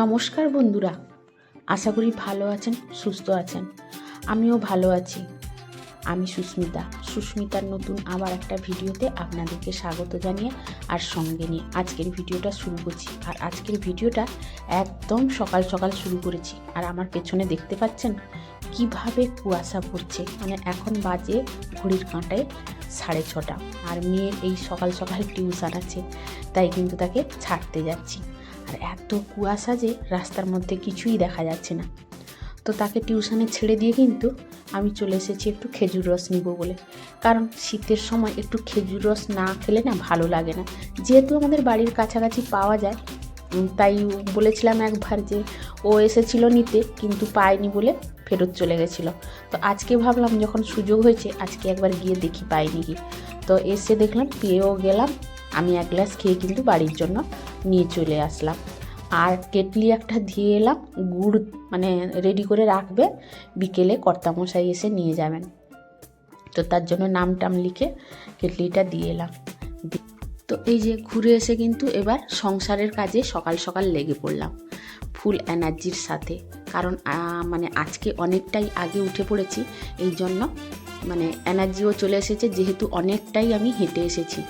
নমস্কার বন্ধুরা, আশা করি ভালো আছেন, সুস্থ আছেন। আমিও ভালো আছি। আমি সুস্মিতার নতুন আবার একটা ভিডিওতে আপনাদেরকে স্বাগত জানিয়ে আর সঙ্গে নিয়ে আজকের ভিডিওটা শুরু করছি। আর আজকের ভিডিওটা একদম সকাল সকাল শুরু করেছি। আর আমার পেছনে দেখতে পাচ্ছেন কিভাবে কুয়াশা পড়ছে। মানে এখন বাজে ঘড়ির কাঁটায় 6:30। আর মেয়ের এই সকাল সকাল টিউশন আছে, তাই কিন্তু তাকে ছাড়তে যাচ্ছি। আর এত কুয়াশা যে রাস্তার মধ্যে কিছুই দেখা যাচ্ছে না। তো তাকে টিউশনে ছেড়ে দিয়ে কিন্তু আমি চলে এসেছি একটু খেজুর রস নিব বলে। কারণ শীতের সময় একটু খেজুর রস না খেলে না ভালো লাগে না। যেহেতু আমাদের বাড়ির কাছাকাছি পাওয়া যায়, তাই বলেছিলাম একবার যে ও এসেছিল নিতে, কিন্তু পায়নি বলে ফেরত চলে গেছিলো। তো আজকে ভাবলাম যখন সুযোগ হয়েছে আজকে একবার গিয়ে দেখি পাইনি কি। তো এসে দেখলাম পেয়েও গেলাম। আমি এক গ্লাস খেয়ে কিন্তু বাড়ির জন্য নিয়ে চলে আসলাম। আর কেটলি একটা দিয়ে এলাম, গুড় মানে রেডি করে রাখবে, বিকেলে কর্তামশাই এসে নিয়ে যাবেন। তো তার জন্য নাম টাম লিখে কেটলিটা দিয়ে এলাম। তো এই যে ঘুরে এসে কিন্তু এবার সংসারের কাজে সকাল সকাল লেগে পড়লাম ফুল এনার্জির সাথে। কারণ মানে আজকে অনেকটাই আগে উঠে পড়েছি, এই জন্য মানে এনার্জিও চলে এসেছে, যেহেতু অনেকটাই আমি হেঁটে এসেছি।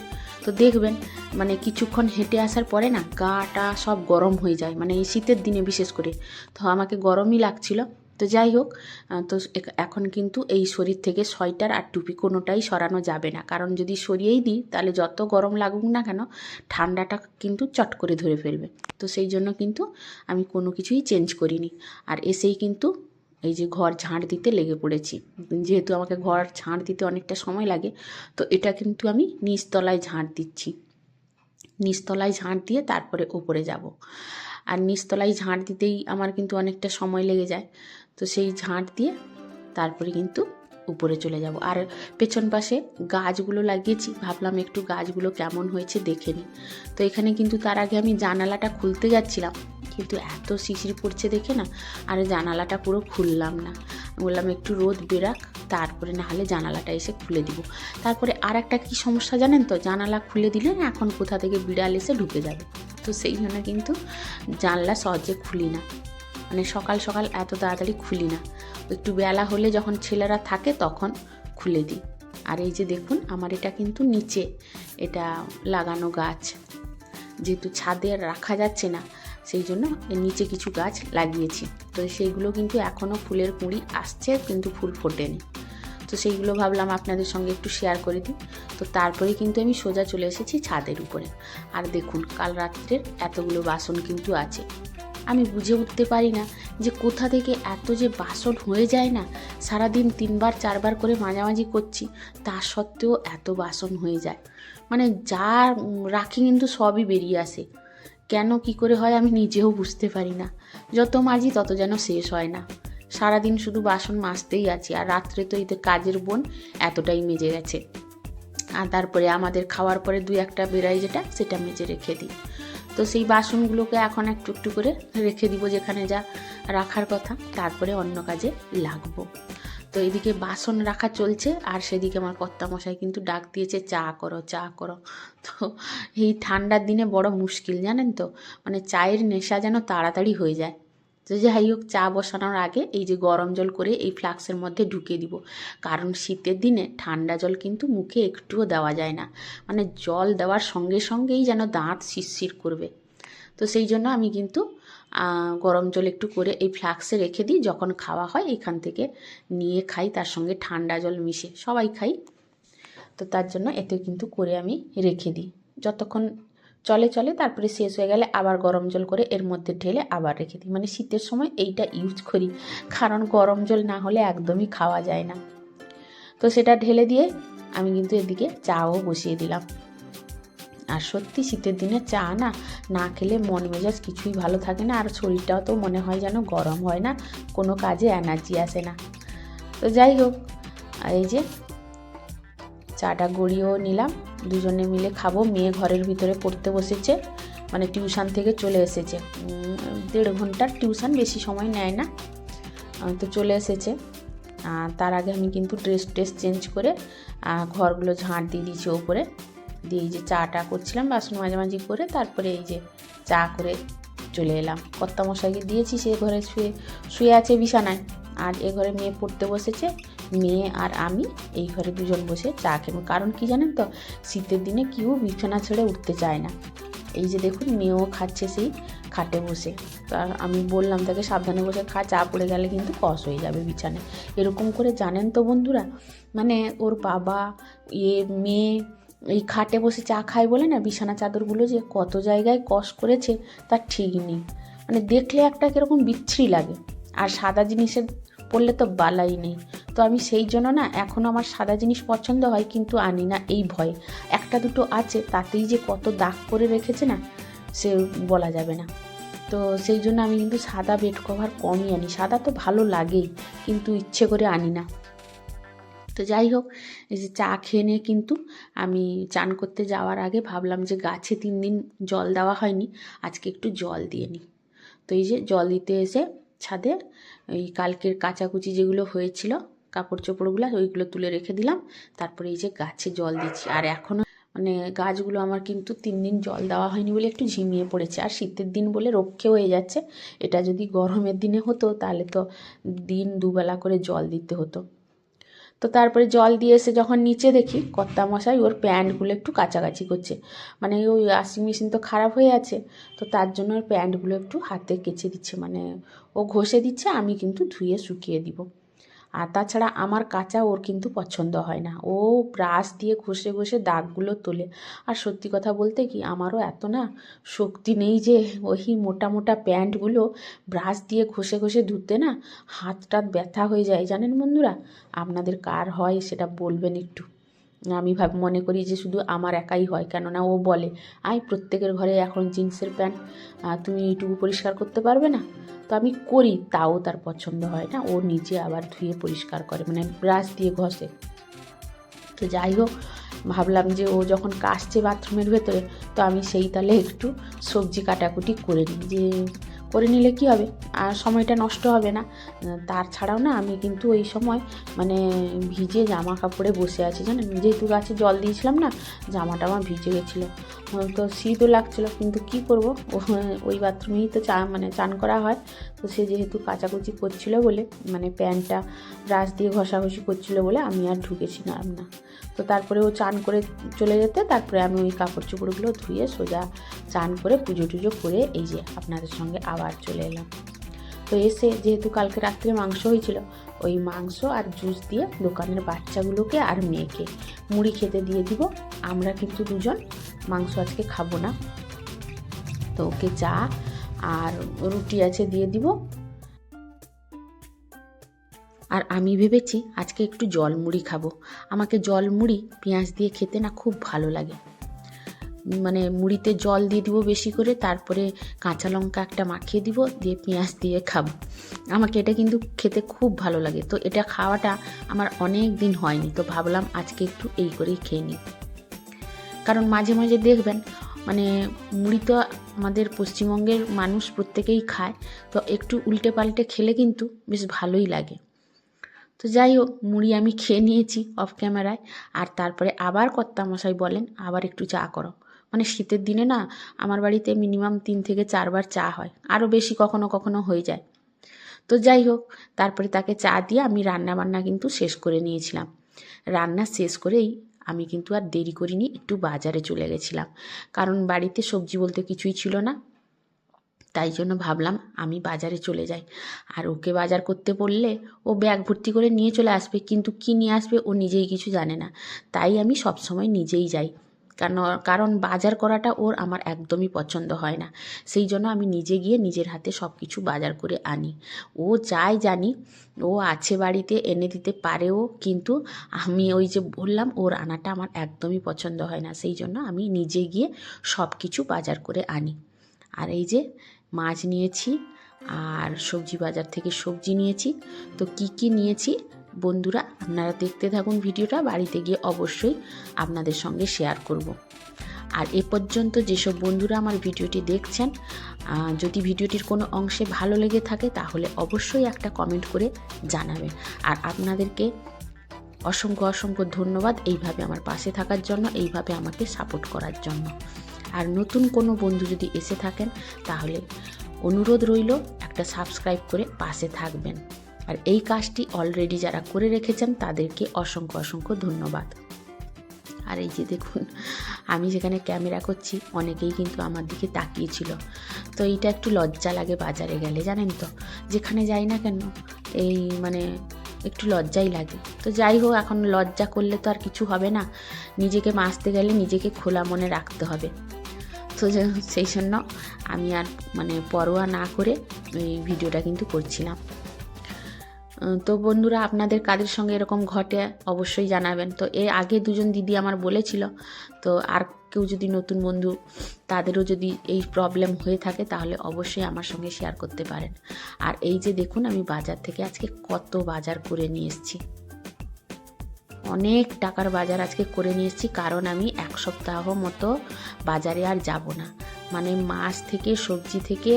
তো দেখবেন মানে কিছুক্ষণ হেঁটে আসার পরে না গাটা সব গরম হয়ে যায়, মানে এই শীতের দিনে বিশেষ করে। তো আমাকে গরমই লাগছিল। তো যাই হোক, তো এখন কিন্তু এই শরীর থেকে সোয়েটার আর টুপি কোনোটাই সরানো যাবে না। কারণ যদি সরিয়েই দিই তাহলে যত গরম লাগুক না কেন ঠান্ডাটা কিন্তু চট করে ধরে ফেলবে। তো সেই জন্য কিন্তু আমি কোনো কিছুই চেঞ্জ করিনি। আর এসেই কিন্তু এই যে ঘর ঝাঁট দিতে লেগে পড়েছি। যেহেতু আমাকে ঘর ঝাঁট দিতে অনেকটা সময় লাগে, তো এটা কিন্তু আমি নিচতলায় ঝাঁট দিচ্ছি। নিচতলায় ঝাঁট দিয়ে তারপরে ওপরে যাব। আর নিচতলায় ঝাঁট দিতেই আমার কিন্তু অনেকটা সময় লেগে যায়। তো সেই ঝাঁট দিয়ে তারপরে কিন্তু উপরে চলে যাব। আর পেছন পাশে গাছগুলো লাগিয়েছি, ভাবলাম একটু গাছগুলো কেমন হয়েছে দেখে নিই। তো এখানে কিন্তু তার আগে আমি জানালাটা খুলতে যাচ্ছিলাম, কিন্তু এত শিশির পড়ছে দেখে না আর জানালাটা পুরো খুললাম না। বললাম একটু রোদ বেরাক, তারপরে না হলে জানালাটা এসে খুলে দিব। তারপরে আর একটা কী সমস্যা জানেন তো, জানালা খুলে দিলে না এখন কোথা থেকে বিড়াল এসে ঢুকে যাবে। তো সেই জন্য কিন্তু জানলা সহজে খুলি না, মানে সকাল সকাল এত তাড়াতাড়ি খুলি না। একটু বেলা হলে যখন ছেলেরা থাকে তখন খুলে দিই। আর এই যে দেখুন আমার এটা কিন্তু নিচে এটা লাগানো গাছ, যেহেতু ছাদে রাখা যাচ্ছে না সেই জন্য এর নিচে কিছু গাছ লাগিয়েছি। তো সেইগুলো কিন্তু এখনও ফুলের কুঁড়ি আসছে, কিন্তু ফুল ফোটেনি। তো সেইগুলো ভাবলাম আপনাদের সঙ্গে একটু শেয়ার করে দিই। তো তারপরে কিন্তু আমি সোজা চলে এসেছি ছাদের উপরে। আর দেখুন কাল রাত্রের এতগুলো বাসন কিন্তু আছে। আমি বুঝে উঠতে পারি না যে কোথা থেকে এত যে বাসন হয়ে যায় না। সারাদিন 3বার 4বার করে মাঝামাঝি করছি, তা সত্ত্বেও এত বাসন হয়ে যায়। মানে যা রাখি কিন্তু সবই বেরিয়ে আসে। কেন কি করে হয় আমি নিজেও বুঝতে পারি না। যত মাজি তত যেন শেষ হয় না। সারাদিন শুধু বাসন মাজতেই আছি। আর রাত্রে তো এদের কাজের বোন এতটাই মেজে গেছে। আর তারপরে আমাদের খাওয়ার পরে 2-1টা বেরাই যেটা, সেটা মেজে রেখে দিই। তো সেই বাসনগুলোকে এখন একটু একটু করে রেখে দিব যেখানে যা রাখার কথা, তারপরে অন্য কাজে লাগবো। তো এদিকে বাসন রাখা চলছে, আর সেদিকে আমার কর্তামশাই কিন্তু ডাক দিয়েছে চা করো চা করো। তো এই ঠান্ডার দিনে বড় মুশকিল জানেন তো, মানে চায়ের নেশা যেন তাড়াতাড়ি হয়ে যায়। তো যাই হোক, চা বসানোর আগে এই যে গরম জল করে এই ফ্লাক্সের মধ্যে ঢুকিয়ে দিব। কারণ শীতের দিনে ঠান্ডা জল কিন্তু মুখে একটুও দেওয়া যায় না, মানে জল দেওয়ার সঙ্গে সঙ্গেই যেন দাঁত শিরশির করবে। তো সেই জন্য আমি কিন্তু গরম জল একটু করে এই ফ্লাক্সে রেখে দিই। যখন খাওয়া হয় এখান থেকে নিয়ে খাই, তার সঙ্গে ঠান্ডা জল মিশে সবাই খাই। তো তার জন্য এতে কিন্তু করে আমি রেখে দিই। যতক্ষণ চলে তারপরে শেষ হয়ে গেলে আবার গরম জল করে এর মধ্যে ঢেলে আবার রেখে দিই। মানে শীতের সময় এইটা ইউজ করি, কারণ গরম জল না হলে একদমই খাওয়া যায় না। তো সেটা ঢেলে দিয়ে আমি কিন্তু এদিকে চাও বসিয়ে দিলাম। আর সত্যি শীতের দিনে চা না খেলে মন মেজাজ কিছুই ভালো থাকে না। আর শরীরটাও তো মনে হয় যেন গরম হয় না, কোনো কাজে এনার্জি আসে না। তো যাই হোক, এই যে চাটা গড়িয়েও নিলাম, দুজনে মিলে খাবো। মেয়ে ঘরের ভিতরে পড়তে বসেছে, মানে টিউশন থেকে চলে এসেছে। 1.5 ঘন্টার টিউশন, বেশি সময় নেয় না। তো চলে এসেছে। তার আগে আমি কিন্তু ড্রেস চেঞ্জ করে ঘরগুলো ঝাঁট দিয়ে দিয়েছি ওপরে। দিয়ে এই যে চাটা করছিলাম, বাসন মাঝামাঝি করে তারপরে এই যে চা করে চলে এলাম। কর্তামশাইকে দিয়েছি, সে ঘরে শুয়ে আছে বিছানায়, আর এ ঘরে মেয়ে পড়তে বসেছে। মেয়ে আর আমি এই ঘরে দুজন বসে চা খেব। কারণ কি জানেন তো, শীতের দিনে কেউ বিছানা ছেড়ে উঠতে চায় না। এই যে দেখুন মেয়েও খাচ্ছে সেই খাটে বসে। তা আমি বললাম তাকে সাবধানে বসে খা, চা পড়ে গেলে কিন্তু কষ হয়ে যাবে বিছানায়। এরকম করে জানেন তো বন্ধুরা, মানে ওর বাবা মেয়ে এই খাটে বসে চা খায় বলে না, বিছানা চাদরগুলো যে কত জায়গায় কষ করেছে তার ঠিক নেই। মানে দেখলে একটা কীরকম বিচ্ছিরি লাগে। আর সাদা জিনিসের পরলে তো বালাই নেই। তো আমি সেই জন্য না এখনও আমার সাদা জিনিস পছন্দ হয়, কিন্তু আনি না এই ভয়ে। একটা দুটো আছে, তাতেই যে কত দাগ করে রেখেছে না, সে বলা যাবে না। তো সেই জন্য আমি কিন্তু সাদা বেড কভার কমই আনি। সাদা তো ভালো লাগেই, কিন্তু ইচ্ছে করে আনি না। তো যাই হোক, এই যে চা খেয়ে নিয়ে কিন্তু আমি চান করতে যাওয়ার আগে ভাবলাম যে গাছে 3 দিন জল দেওয়া হয়নি, আজকে একটু জল দিয়ে নিই। তো এই যে জল দিতে এসে ছাদে এই কালকের কাচাকুচি যেগুলো হয়েছিল কাপড় চোপড়গুলো, ওইগুলো তুলে রেখে দিলাম। তারপরে এই যে গাছে জল দিচ্ছি। আর এখনও মানে গাছগুলো আমার কিন্তু 3 দিন জল দেওয়া হয়নি বলে একটু ঝিমিয়ে পড়েছে। আর শীতের দিন বলে রক্ষে হয়ে যাচ্ছে। এটা যদি গরমের দিনে হতো তাহলে তো দিন দুবেলা করে জল দিতে হতো। তো তারপরে জল দিয়ে এসে যখন নিচে দেখি কর্তামশাই ওর প্যান্টগুলো একটু কাচাকাচি করছে। মানে ওই ওয়াশিং মেশিন তো খারাপ হয়ে আছে, তো তার জন্য ওর প্যান্টগুলো একটু হাতে কেচে দিচ্ছে। মানে ও ঘষে দিচ্ছে, আমি কিন্তু ধুয়ে শুকিয়ে দিব। আর তাছাড়া আমার কাঁচা ওর কিন্তু পছন্দ হয় না। ও ব্রাশ দিয়ে ঘষে ঘষে দাগগুলো তোলে। আর সত্যি কথা বলতে কি, আমারও এত না শক্তি নেই যে ওই মোটা মোটা প্যান্টগুলো ব্রাশ দিয়ে ঘষে ঘষে ধুতে না হাতটা ব্যথা হয়ে যায়। জানেন বন্ধুরা, আপনাদের কার হয় সেটা বলবেন একটু। আমি মনে করি যে শুধু আমার একাই হয়, কেননা ও বলে প্রত্যেকের ঘরে এখন জিন্সের প্যান্ট, তুমি এইটুকু পরিষ্কার করতে পারবে না। তো আমি করি, তাও তার পছন্দ হয় না। ও নিজে আবার ধুয়ে পরিষ্কার করে, মানে ব্রাশ দিয়ে ঘষে। তো যাই হোক, ভাবলাম যে ও যখন কাশছে বাথরুমের ভেতরে, তো আমি সেই তালে একটু সবজি কাটাকুটি করে নিই। যে করে নিলে কি হবে, আর সময়টা নষ্ট হবে না। তার ছাড়াও না আমি কিন্তু ওই সময় মানে ভিজে জামা কাপড়ে বসে আছি, জানেন। যেহেতু গাছে জল দিয়েছিলাম না, জামাটা আমার ভিজে গেছিলো। তো শীতও লাগছিলো, কিন্তু কি করব, ওই বাথরুমেই তো চান করা হয়। তো সে যেহেতু কাচাকুচি করছিল বলে, মানে প্যান্টটা ব্রাশ দিয়ে ঘষাঘষি করছিল বলে আমি আর ঢুকেছিলাম না। তো তারপরে ও চান করে চলে যেতে, তারপরে আমি ওই কাপড় চোপড়গুলো ধুয়ে সোজা চান করে পুজো টুজো করে এই যে আপনাদের সঙ্গে আবার চলে এলাম। তো এসে যেহেতু কালকে রাত্রে মাংস হয়েছিল, ওই মাংস আর জুস দিয়ে দোকানের বাচ্চাগুলোকে আর মেয়েকে মুড়ি খেতে দিয়ে দিব। আমরা কিন্তু দুজন মাংস আজকে খাবো না, তো ওকে চা আর রুটি আছে দিয়ে দিব। আর আমি ভেবেছি আজকে একটু জল মুড়ি খাবো। আমাকে জল মুড়ি পেঁয়াজ দিয়ে খেতে না খুব ভালো লাগে। মানে মুড়িতে জল দিয়ে দিব বেশি করে, তারপরে কাঁচা লঙ্কা একটা মাখিয়ে দিব, দিয়ে পেঁয়াজ দিয়ে খাবো। আমাকে এটা কিন্তু খেতে খুব ভালো লাগে। তো এটা খাওয়াটা আমার অনেক দিন হয়নি, তো ভাবলাম আজকে একটু এই করেই খেয়ে নিই। কারণ মাঝে মাঝে দেখবেন মানে মুড়ি তো আমাদের পশ্চিমবঙ্গের মানুষ প্রত্যেকেই খায়, তো একটু উল্টে পাল্টে খেলে কিন্তু বেশ ভালোই লাগে। তো যাই হোক, মুড়ি আমি খেয়ে নিয়েছি অফ ক্যামেরায়। আর তারপরে আবার কর্তামশাই বলেন আবার একটু চা করো। মানে শীতের দিনে না আমার বাড়িতে মিনিমাম 3 থেকে 4 বার চা হয়, আরও বেশি কখনো কখনো হয়ে যায়। তো যাই হোক, তারপরে তাকে চা দিয়ে আমি রান্না বান্না কিন্তু শেষ করে নিয়েছিলাম। রান্না শেষ করেই আমি কিন্তু আর দেরি করিনি, একটু বাজারে চলে গেছিলাম। কারণ বাড়িতে সবজি বলতে কিছুই ছিল না, তাই জন্য ভাবলাম আমি বাজারে চলে যাই। আর ওকে বাজার করতে বললে ও ব্যাগ ভর্তি করে নিয়ে চলে আসবে, কিন্তু কি নিয়ে আসবে ও নিজেই কিছু জানে না। তাই আমি সবসময় নিজেই যাই, কারণ বাজার করাটা ওর আমার একদমই পছন্দ হয় না। সেই জন্য আমি নিজে গিয়ে নিজের হাতে সব কিছু বাজার করে আনি। ও যাই জানি ও আছে বাড়িতে, এনে দিতে পারেও, কিন্তু আমি ওই যে বললাম ওর আনাটা আমার একদমই পছন্দ হয় না। সেই জন্য আমি নিজে গিয়ে সব কিছু বাজার করে আনি। আর এই যে মাছ নিয়েছি, আর সবজি বাজার থেকে সবজি নিয়েছি। তো কি কি নিয়েছি বন্ধুরা আপনারা দেখতে থাকুন ভিডিওটা, বাড়িতে গিয়ে অবশ্যই আপনাদের সঙ্গে শেয়ার করব। আর এ পর্যন্ত যেসব বন্ধুরা আমার ভিডিওটি দেখছেন, যদি ভিডিওটির কোনো অংশে ভালো লেগে থাকে তাহলে অবশ্যই একটা কমেন্ট করে জানাবেন। আর আপনাদেরকে অসংখ্য অসংখ্য ধন্যবাদ এইভাবে আমার পাশে থাকার জন্য, এইভাবে আমাকে সাপোর্ট করার জন্য। আর নতুন কোনো বন্ধু যদি এসে থাকেন তাহলে অনুরোধ রইল একটা সাবস্ক্রাইব করে পাশে থাকবেন। আর এই কাজটি অলরেডি যারা করে রেখেছেন তাদেরকে অসংখ্য অসংখ্য ধন্যবাদ। আর এই যে দেখুন, আমি যেখানে ক্যামেরা করছি অনেকেই কিন্তু আমার দিকে তাকিয়েছিল। তো এইটা একটু লজ্জা লাগে বাজারে গেলে, জানেন তো, যেখানে যাই না কেন এই মানে একটু লজ্জাই লাগে। তো যাই হোক, এখন লজ্জা করলে তো আর কিছু হবে না, নিজেকে মাজতে গেলে নিজেকে খোলা মনে রাখতে হবে। তো সেই জন্য আমি আর মানে পরোয়া না করে এই ভিডিওটা কিন্তু করছিলাম। তো বন্ধুরা, আপনাদের কাদের সঙ্গে এরকম ঘটে অবশ্যই জানাবেন। তো এর আগে দুজন দিদি আমার বলেছিল, তো আর কেউ যদি নতুন বন্ধু তাদেরও যদি এই প্রবলেম হয়ে থাকে তাহলে অবশ্যই আমার সঙ্গে শেয়ার করতে পারেন। আর এই যে দেখুন, আমি বাজার থেকে আজকে কত বাজার করে নিয়ে এসেছি, অনেক টাকার বাজার আজকে করে নিয়ে এসেছি। কারণ আমি এক সপ্তাহ মতো বাজারে আর যাব না, মানে মাছ থেকে সবজি থেকে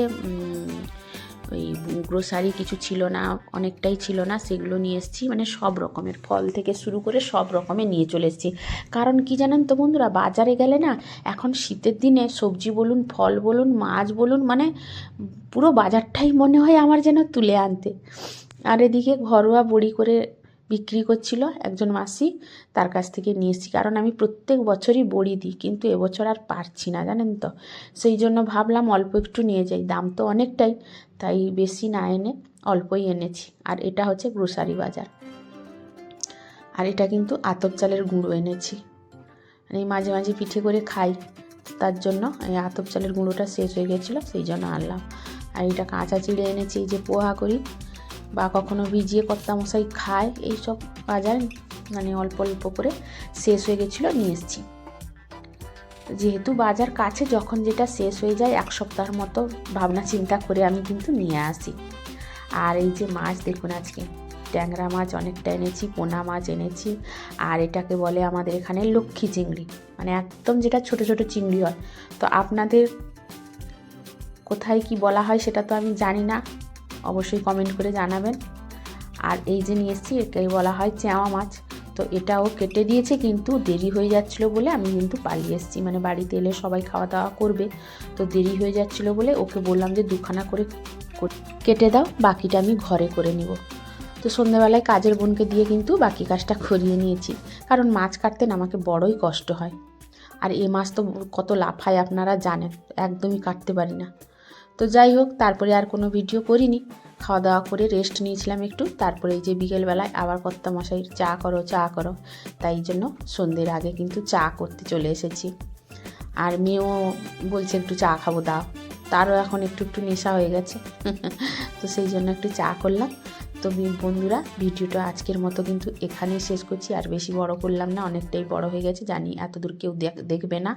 ওই গ্রোসারি কিছু ছিল না, অনেকটাই ছিল না, সেগুলো নিয়ে এসেছি। মানে সব রকমের ফল থেকে শুরু করে সব রকমের নিয়ে চলে এসেছি। কারণ কি জানেন তো বন্ধুরা, বাজারে গেলে না এখন শীতের দিনে সবজি বলুন, ফল বলুন, মাছ বলুন, মানে পুরো বাজারটাই মনে হয় আমার যেন তুলে আনতে। আর এদিকে ঘরোয়া বড়ি করে বিক্রি করছিল একজন মাসি, তার কাছ থেকে নিয়ে এসেছি। কারণ আমি প্রত্যেক বছরই বড়ি দিই, কিন্তু এবছর আর পারছি না, জানেন তো, সেই জন্য ভাবলাম অল্প একটু নিয়ে যাই। দাম তো অনেকটাই, তাই বেশি না এনে অল্পই এনেছি। আর এটা হচ্ছে গ্রোসারি বাজার। আর এটা কিন্তু আতপ চালের গুঁড়ো এনেছি, এই মাঝে মাঝে পিঠে করে খাই, তার জন্য এই আতপ চালের গুঁড়োটা শেষ হয়ে গেছিলো, সেই জন্য আনলাম। আর এটা কাঁচা চিড়ে এনেছি, এই যে পোহা করি বা কখনো ভিজিয়ে কর্তামশাই খায়, এইসব বাজার মানে অল্প অল্প করে শেষ হয়ে গেছিলো, নিয়ে এসেছি। যেহেতু বাজার কাছে, যখন যেটা শেষ হয়ে যায় এক সপ্তাহের মতো ভাবনা চিন্তা করে আমি কিন্তু নিয়ে আসি। আর এই যে মাছ দেখুন, আজকে ট্যাংরা মাছ অনেকটা এনেছি, পোনা মাছ এনেছি। আর এটাকে বলে আমাদের এখানে লক্ষ্মী চিংড়ি, মানে একদম যেটা ছোট ছোট চিংড়ি হয়। তো আপনাদের কোথায় কি বলা হয় সেটা তো আমি জানি না, অবশ্যই কমেন্ট করে জানাবেন। আর এই যে নিয়ে এসেছি, এটাই বলা হয় চেওয়া মাছ। তো এটাও কেটে দিয়েছে, কিন্তু দেরি হয়ে যাচ্ছিলো বলে আমি কিন্তু পালিয়ে এসেছি। মানে বাড়িতে এলে সবাই খাওয়া দাওয়া করবে, তো দেরি হয়ে যাচ্ছিলো বলে ওকে বললাম যে দুখানা করে কেটে দাও, বাকিটা আমি ঘরে করে নিব। তো সন্ধ্যাবেলায় কাজের বোনকে দিয়ে কিন্তু বাকি কাজটা করিয়ে নিয়েছি, কারণ মাছ কাটতে না আমাকে বড়ই কষ্ট হয়। আর এ মাছ তো কত লাফায় আপনারা জানেন, একদমই কাটতে পারি না। তো যাই হোক, তারপরে আর কোনো ভিডিও করিনি, খাওয়া দাওয়া করে রেস্ট নিয়েছিলাম একটু। তারপরে এই যে বিকেলবেলায় আবার কর্তামশাই চা করো চা করো, তাই জন্য সন্ধ্যের আগে কিন্তু চা করতে চলে এসেছি। আর মেয়েও বলছে একটু চা খাবো, দাও, তারও এখন একটু একটু নেশা হয়ে গেছে। তো সেই জন্য একটু চা করলাম। তো বন্ধুরা, ভিডিওটা আজকের মতো কিন্তু এখানেই শেষ করছি, আর বেশি বড় করলাম না, অনেকটাই বড় হয়ে গেছে জানি, এত দূর কেউ দেখবে না।